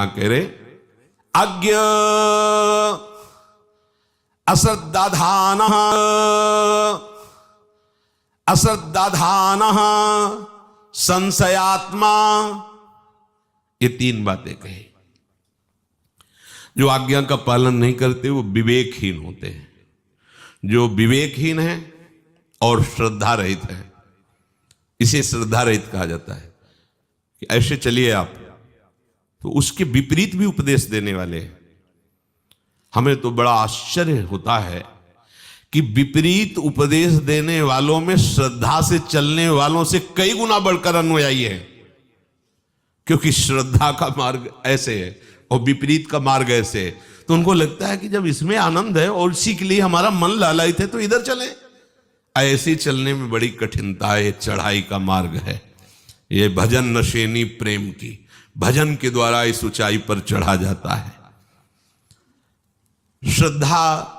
कह रहे अज्ञ अश्रद्धाधान अश्रद्धाधान संशयात्मा, ये तीन बातें कही। जो आज्ञा का पालन नहीं करते वो विवेकहीन होते हैं। जो विवेकहीन है और श्रद्धा रहित है, इसे श्रद्धा रहित कहा जाता है कि ऐसे चलिए आप, तो उसके विपरीत भी उपदेश देने वाले हैं। हमें तो बड़ा आश्चर्य होता है कि विपरीत उपदेश देने वालों में श्रद्धा से चलने वालों से कई गुना बढ़कर अनुयायी है, क्योंकि श्रद्धा का मार्ग ऐसे है और विपरीत का मार्ग ऐसे है। तो उनको लगता है कि जब इसमें आनंद है और इसी के लिए हमारा मन लालायित है तो इधर चलें। ऐसे चलने में बड़ी कठिनता है, चढ़ाई का मार्ग है। ये भजन नशेनी प्रेम की, भजन के द्वारा इस ऊंचाई पर चढ़ा जाता है। श्रद्धा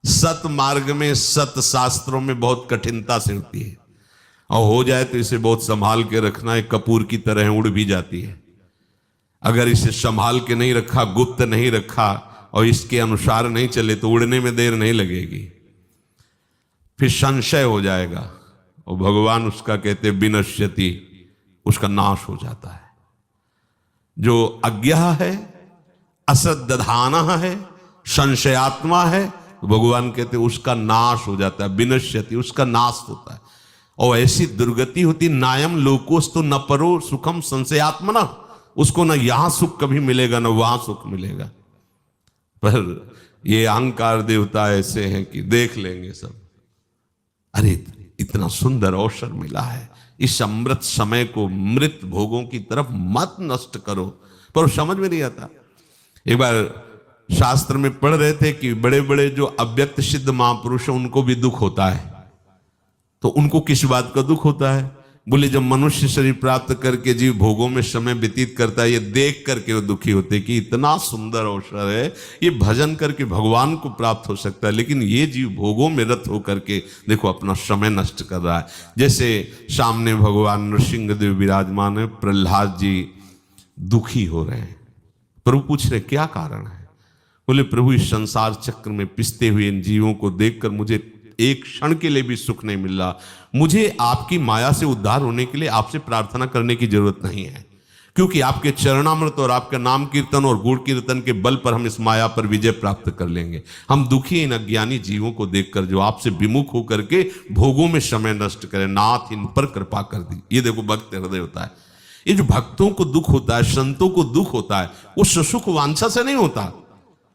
सत मार्ग में, सत शास्त्रों में बहुत कठिनता से होती है, और हो जाए तो इसे बहुत संभाल के रखना है। कपूर की तरह उड़ भी जाती है। अगर इसे संभाल के नहीं रखा, गुप्त नहीं रखा और इसके अनुसार नहीं चले तो उड़ने में देर नहीं लगेगी, फिर संशय हो जाएगा और भगवान उसका कहते विनश्यति, उसका नाश हो जाता है। जो अज्ञा है, अश्रद्धान है, संशयात्मा है, तो भगवान कहते उसका नाश हो जाता है, विनश्यति, उसका नाश होता है। और ऐसी दुर्गति होती, नायम लोकोस्तु न परो सुखम संशयात्मना, उसको ना यहां सुख कभी मिलेगा ना वहां सुख मिलेगा। पर ये अहंकार देवता ऐसे हैं कि देख लेंगे सब, अरे इतना सुंदर अवसर मिला है, इस अमृत समय को मृत भोगों की तरफ मत नष्ट करो। पर समझ में नहीं आता। एक बार शास्त्र में पढ़ रहे थे कि बड़े बड़े जो अव्यक्त सिद्ध महापुरुष हैं उनको भी दुख होता है। तो उनको किस बात का दुख होता है? बोले जब मनुष्य शरीर प्राप्त करके जीव भोगों में समय व्यतीत करता है, ये देख करके वो दुखी होते कि इतना सुंदर अवसर है, ये भजन करके भगवान को प्राप्त हो सकता है, लेकिन ये जीव भोगों में रत होकर के देखो अपना समय नष्ट कर रहा है। जैसे सामने भगवान नृसिंहदेव विराजमान है, प्रहलाद जी दुखी हो रहे हैं। प्रभु पूछ रहे क्या कारण है? बोले प्रभु इस संसार चक्र में पिसते हुए इन जीवों को देखकर मुझे एक क्षण के लिए भी सुख नहीं मिल रहा। मुझे आपकी माया से उद्धार होने के लिए आपसे प्रार्थना करने की जरूरत नहीं है, क्योंकि आपके चरणामृत और आपका नाम कीर्तन और गुण कीर्तन के बल पर हम इस माया पर विजय प्राप्त कर लेंगे। हम दुखी इन अज्ञानी जीवों को देखकर जो आपसे विमुख होकर के भोगों में समय नष्ट करें, नाथ इन पर कृपा कर दी। ये देखो भक्त हृदय होता है। ये जो भक्तों को दुख होता है, संतों को दुख होता है, वो सुख वांछा से नहीं होता।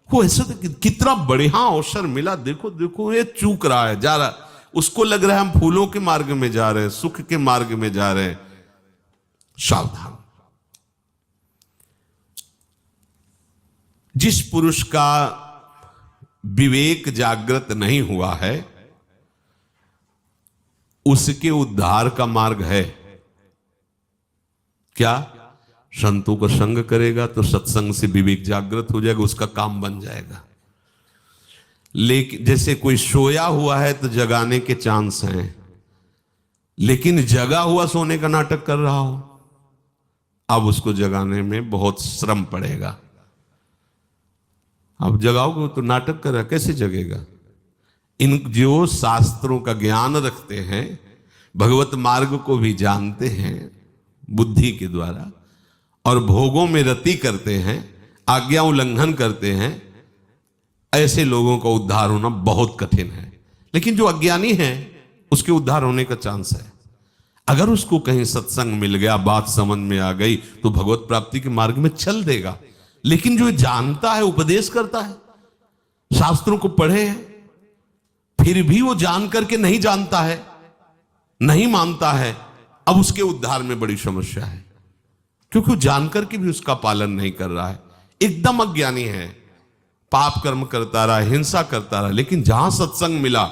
वो ऐसा कितना बढ़िया अवसर मिला, देखो देखो ये चूक रहा है, जा रहा, उसको लग रहा है हम फूलों के मार्ग में जा रहे हैं, सुख के मार्ग में जा रहे हैं। सावधान। जिस पुरुष का विवेक जागृत नहीं हुआ है उसके उद्धार का मार्ग है क्या? संतों का संग करेगा तो सत्संग से विवेक जागृत हो जाएगा, उसका काम बन जाएगा। लेकिन जैसे कोई सोया हुआ है तो जगाने के चांस हैं, लेकिन जगा हुआ सोने का नाटक कर रहा हो, अब उसको जगाने में बहुत श्रम पड़ेगा। अब जगाओगे तो नाटक कर रहा, कैसे जगेगा? इन जो शास्त्रों का ज्ञान रखते हैं, भगवत मार्ग को भी जानते हैं बुद्धि के द्वारा, और भोगों में रति करते हैं, आज्ञा उल्लंघन करते हैं, ऐसे लोगों का उद्धार होना बहुत कठिन है। लेकिन जो अज्ञानी है उसके उद्धार होने का चांस है। अगर उसको कहीं सत्संग मिल गया, बात समझ में आ गई, तो भगवत प्राप्ति के मार्ग में चल देगा। लेकिन जो जानता है, उपदेश करता है, शास्त्रों को पढ़े हैं, फिर भी वो जान करके नहीं जानता है, नहीं मानता है, अब उसके उद्धार में बड़ी समस्या है, क्योंकि वो जानकर के भी उसका पालन नहीं कर रहा है। एकदम अज्ञानी है, पाप कर्म करता रहा, हिंसा करता रहा। लेकिन जहां सत्संग मिला,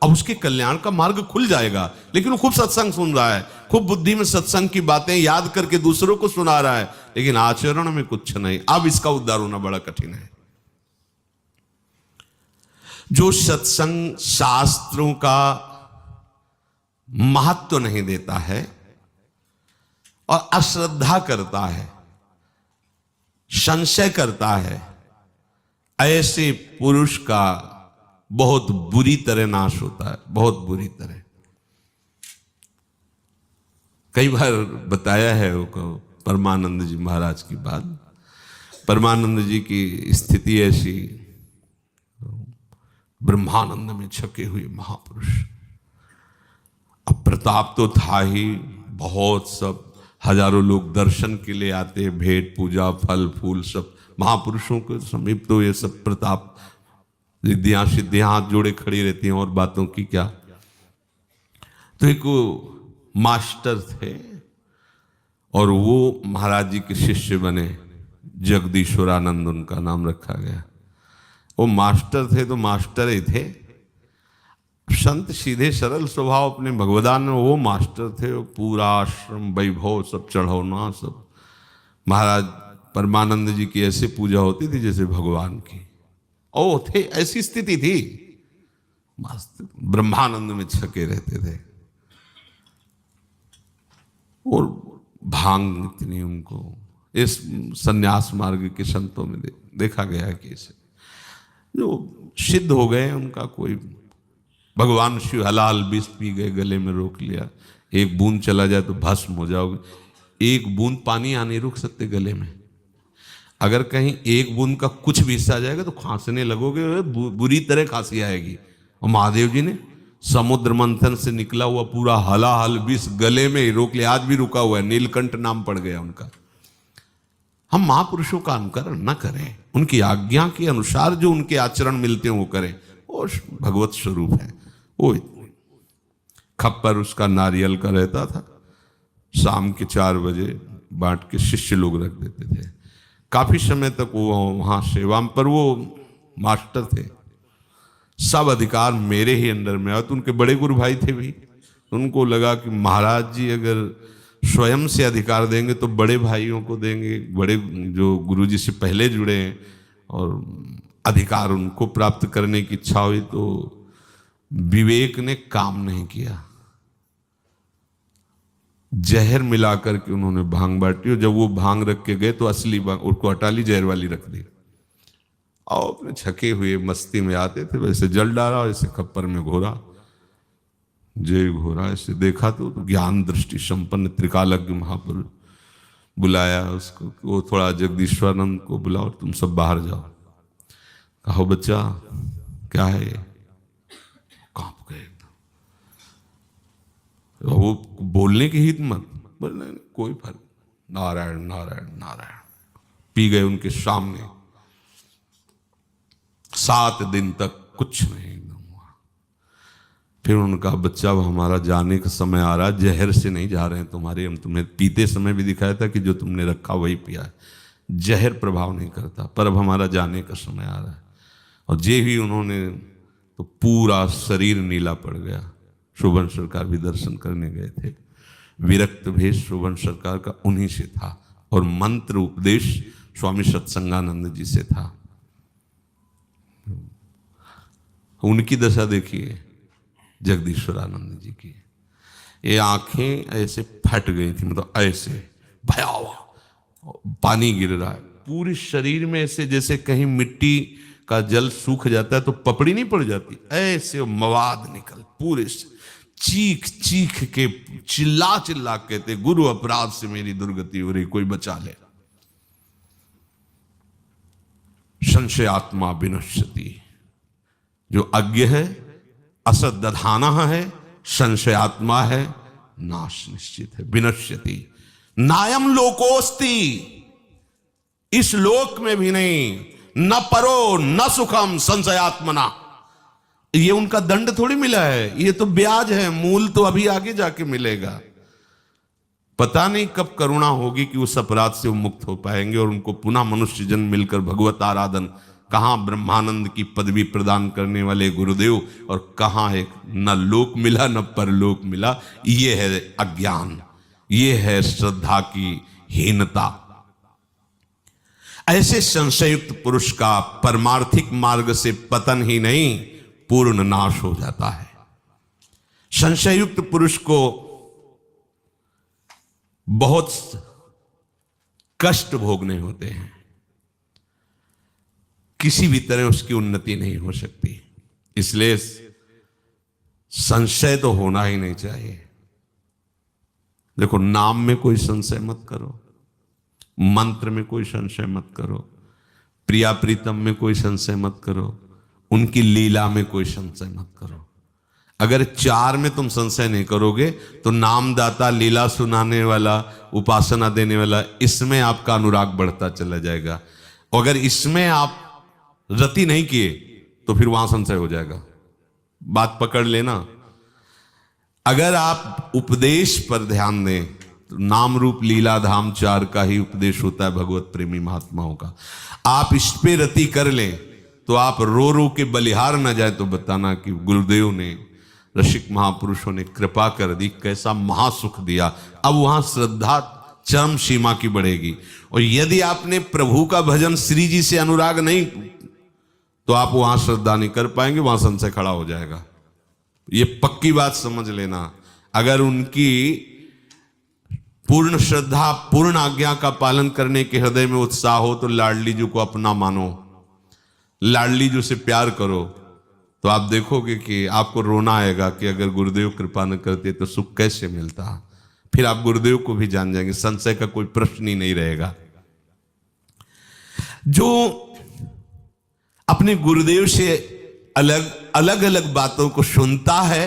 अब उसके कल्याण का मार्ग खुल जाएगा। लेकिन वो खूब सत्संग सुन रहा है, खूब बुद्धि में सत्संग की बातें याद करके दूसरों को सुना रहा है, लेकिन आचरण में कुछ नहीं। अब इसका उद्धार होना बड़ा कठिन है। जो सत्संग शास्त्रों का महत्व नहीं देता है और अश्रद्धा करता है, संशय करता है, ऐसे पुरुष का बहुत बुरी तरह नाश होता है, बहुत बुरी तरह। कई बार बताया है वो परमानंद जी महाराज की बात। परमानंद जी की स्थिति ऐसी, ब्रह्मानंद में छके हुए महापुरुष। अब प्रताप तो था ही, बहुत सब हजारों लोग दर्शन के लिए आते, भेंट पूजा फल फूल सब। महापुरुषों के समीप तो ये सब प्रताप, रिद्धियां सिद्धियां हाथ जोड़े खड़ी रहती हैं, और बातों की क्या। तो एक मास्टर थे और वो महाराज जी के शिष्य बने, जगदीश्वरानंद उनका नाम रखा गया। वो मास्टर थे तो मास्टर ही थे, संत सीधे सरल स्वभाव अपने भगवदान में। वो मास्टर थे, वो पूरा आश्रम वैभव सब चढ़ाना सब। महाराज परमानंद जी की ऐसे पूजा होती थी जैसे भगवान की। ओ थे, ऐसी स्थिति थी, मस्त ब्रह्मानंद में छके रहते थे। और भांग इतनी उनको, इस सन्यास मार्ग के संतों में देखा गया है कि इसे जो सिद्ध हो गए उनका कोई, भगवान शिव हलाल विष पी गए, गले में रोक लिया, एक बूंद चला जाए तो भस्म हो जाओगे। एक बूंद पानी आ नहीं रुक सकते गले में, अगर कहीं एक बूंद का कुछ भी हिस्सा आ जाएगा तो खांसने लगोगे, बुरी तरह खांसी आएगी। और महादेव जी ने समुद्र मंथन से निकला हुआ पूरा हलाहल विष गले में ही रोक लिया, आज भी रुका हुआ है, नीलकंठ नाम पड़ गया उनका। हम महापुरुषों का अनुकरण न करें, उनकी आज्ञा के अनुसार जो उनके आचरण मिलते हैं वो करें, वो भगवत स्वरूप है। वो खप्पर उसका नारियल का रहता था, शाम के 4 बजे बांट के शिष्य लोग रख देते थे। काफी समय तक वो वहां सेवा, पर वो मास्टर थे, सब अधिकार मेरे ही अंडर में। और तो उनके बड़े गुरु भाई थे भी, उनको लगा कि महाराज जी अगर स्वयं से अधिकार देंगे तो बड़े भाइयों को देंगे, बड़े जो गुरु जी से पहले जुड़े हैं, और अधिकार उनको प्राप्त करने की इच्छा हुई। तो विवेक ने काम नहीं किया, जहर मिलाकर के उन्होंने भांग बांटी, और जब वो भांग रख के गए तो असली भांग उसको हटा ली, जहर वाली रख दी। और अपने छके हुए मस्ती में आते थे, वैसे जल डाला, ऐसे खप्पर में घोरा, जय घोरा। ऐसे देखा तो ज्ञान दृष्टि संपन्न त्रिकालज्ञ महापुरुष बुलाया उसको, वो थोड़ा जगदीश्वरानंद को बुलाओ, तुम सब बाहर जाओ। कहो बच्चा क्या है, कांप गए। वो बोलने की हिम्मत, बोलने कोई फर्क, नारायण नारायण नारायण, पी गए उनके सामने। 7 दिन तक कुछ नहीं हुआ। फिर उनका बच्चा, अब हमारा जाने का समय आ रहा है, जहर से नहीं जा रहे हैं तुम्हारे, हम तुम्हें पीते समय भी दिखाया था कि जो तुमने रखा वही पिया है, जहर प्रभाव नहीं करता, पर अब हमारा जाने का समय आ रहा है। और जे ही उन्होंने, तो पूरा शरीर नीला पड़ गया। शोभन सरकार भी दर्शन करने गए थे, विरक्त भेष शोभन सरकार का उन्हीं से था, और मंत्र उपदेश स्वामी सत्संगानंद जी से था। उनकी दशा देखिए जगदीश्वरानंद जी की, ये आंखें ऐसे फट गई थी, मतलब ऐसे भयावह, पानी गिर रहा है पूरे शरीर में, ऐसे जैसे कहीं मिट्टी का जल सूख जाता है तो पपड़ी नहीं पड़ जाती, ऐसे मवाद निकल पूरे से। चीख चीख के चिल्ला चिल्ला कहते, गुरु अपराध से मेरी दुर्गति हो रही, कोई बचा ले। संशयात्मा विनश्यति, जो अज्ञ है, असत दधाना है, संशयात्मा है, नाश निश्चित है। विनश्यति नायम लोकोस्ति, इस लोक में भी नहीं, न परो न सुखम संशयात्मना। ये उनका दंड थोड़ी मिला है, ये तो ब्याज है, मूल तो अभी आगे जाके मिलेगा। पता नहीं कब करुणा होगी कि उस अपराध से वो मुक्त हो पाएंगे और उनको पुनः मनुष्य जन्म मिलकर भगवत आराधन, कहां ब्रह्मानंद की पदवी प्रदान करने वाले गुरुदेव, और कहां एक न लोक मिला न परलोक मिला। ये है अज्ञान, ये है श्रद्धा की हीनता। ऐसे संशयुक्त पुरुष का परमार्थिक मार्ग से पतन ही नहीं, पूर्ण नाश हो जाता है। संशयुक्त पुरुष को बहुत कष्ट भोगने होते हैं, किसी भी तरह उसकी उन्नति नहीं हो सकती। इसलिए संशय तो होना ही नहीं चाहिए। देखो, नाम में कोई संशय मत करो, मंत्र में कोई संशय मत करो, प्रिया प्रीतम में कोई संशय मत करो, उनकी लीला में कोई संशय मत करो। अगर चार में तुम संशय नहीं करोगे तो नामदाता, लीला सुनाने वाला, उपासना देने वाला, इसमें आपका अनुराग बढ़ता चला जाएगा। अगर इसमें आप रति नहीं किए तो फिर वहां संशय हो जाएगा। बात पकड़ लेना। अगर आप उपदेश पर ध्यान दें तो नाम रूप लीला धाम चार का ही उपदेश होता है भगवत प्रेमी महात्माओं का। आप इस पे रति कर लें तो आप रो रो के बलिहार न जाए तो बताना कि गुरुदेव ने, ऋषिक महापुरुषों ने कृपा कर दी, कैसा महासुख दिया। अब वहां श्रद्धा चरम सीमा की बढ़ेगी। और यदि आपने प्रभु का भजन श्री जी से अनुराग नहीं तो आप वहां श्रद्धा नहीं कर पाएंगे, वहां संशय खड़ा हो जाएगा। ये पक्की बात समझ लेना। अगर उनकी पूर्ण श्रद्धा, पूर्ण आज्ञा का पालन करने के हृदय में उत्साह हो तो लाडली जी को अपना मानो, लाडली जी से प्यार करो, तो आप देखोगे कि आपको रोना आएगा कि अगर गुरुदेव कृपा न करते तो सुख कैसे मिलता। फिर आप गुरुदेव को भी जान जाएंगे, संशय का कोई प्रश्न ही नहीं रहेगा। जो अपने गुरुदेव से अलग अलग बातों को सुनता है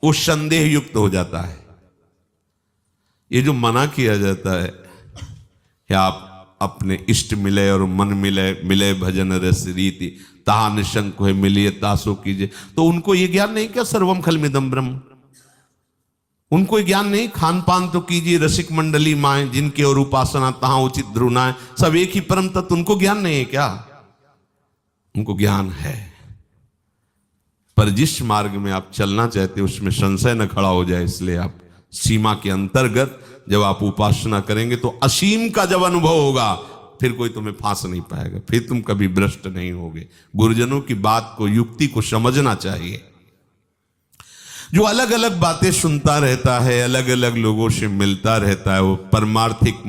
वो संदेह युक्त हो जाता है। ये जो मना किया जाता है कि आप अपने इष्ट मिले और मन मिले, मिले भजन रस रीति, ताहा निशंक है मिलिए तासो कीजिए, तो उनको ये ज्ञान नहीं क्या सर्वम खलमिदम ब्रह्म? उनको ये ज्ञान नहीं, खान पान तो कीजिए रसिक मंडली माए, जिनकी और उपासना तहां उचित ध्रुनाए, सब एक ही परम तत्व, उनको ज्ञान नहीं है क्या? उनको ज्ञान है, पर जिस मार्ग में आप चलना चाहते हो उसमें संशय न खड़ा हो जाए, इसलिए आप सीमा के अंतर्गत जब आप उपासना करेंगे तो असीम का जब अनुभव होगा फिर कोई तुम्हें फांस नहीं पाएगा, फिर तुम कभी भ्रष्ट नहीं होगे। गुरुजनों की बात को, युक्ति को समझना चाहिए। जो अलग अलग बातें सुनता रहता है, अलग अलग लोगों से मिलता रहता है, वो परमार्थिक